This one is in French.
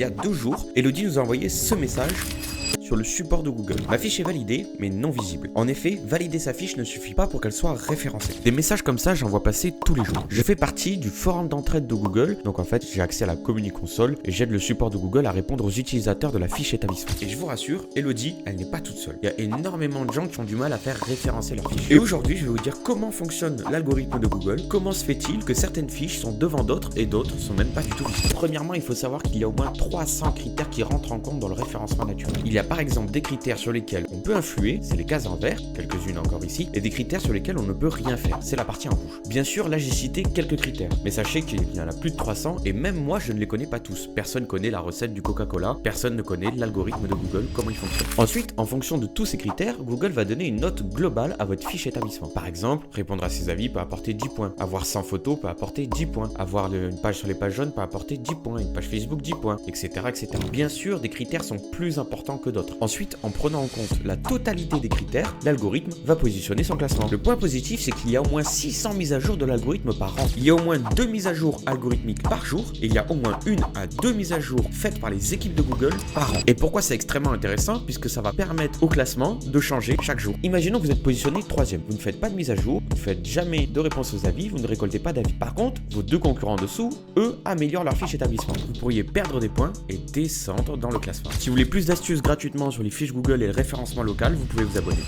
y a 2 jours, Elodie nous a envoyé ce message sur le support de Google. Ma fiche est validée, mais non visible. En effet, valider sa fiche ne suffit pas pour qu'elle soit référencée. Des messages comme ça, j'en vois passer tous les jours. Je fais partie du forum d'entraide de Google, donc en fait, j'ai accès à la Community Console et j'aide le support de Google à répondre aux utilisateurs de la fiche établissement. Et je vous rassure, Elodie, elle n'est pas toute seule. Il y a énormément de gens qui ont du mal à faire référencer leurs fiches. Et aujourd'hui, je vais vous dire comment fonctionne l'algorithme de Google, comment se fait-il que certaines fiches sont devant d'autres et d'autres sont même pas du tout visibles. Premièrement, il faut savoir qu'il y a au moins 300 critères qui rentrent en compte dans le référencement naturel. Il y a par exemple des critères sur lesquels on peut influer, c'est les cases en vert, quelques-unes encore ici, et des critères sur lesquels on ne peut rien faire, c'est la partie en rouge. Bien sûr, là j'ai cité quelques critères, mais sachez qu'il y en a plus de 300 et même moi je ne les connais pas tous. Personne connaît la recette du Coca-Cola, personne ne connaît l'algorithme de Google, comment il fonctionne. Ensuite, en fonction de tous ces critères, Google va donner une note globale à votre fiche établissement. Par exemple, répondre à ses avis peut apporter 10 points, avoir 100 photos peut apporter 10 points, avoir une page sur les pages jaunes peut apporter 10 points, une page Facebook 10 points, etc. etc. Bien sûr, des critères sont plus importants que d'autres. Ensuite, en prenant en compte la totalité des critères, l'algorithme va positionner son classement. Le point positif, c'est qu'il y a au moins 600 mises à jour de l'algorithme par an. Il y a au moins 2 mises à jour algorithmiques par jour et il y a au moins 1 à 2 mises à jour faites par les équipes de Google par an. Et pourquoi c'est extrêmement intéressant? Puisque ça va permettre au classement de changer chaque jour. Imaginons que vous êtes positionné 3e. Vous ne faites pas de mise à jour, vous ne faites jamais de réponse aux avis, vous ne récoltez pas d'avis. Par contre, vos 2 concurrents en dessous, eux, améliorent leur fiche établissement. Vous pourriez perdre des points et descendre dans le classement. Si vous voulez plus d'astuces gratuitement sur les fiches Google et le référencement local, vous pouvez vous abonner.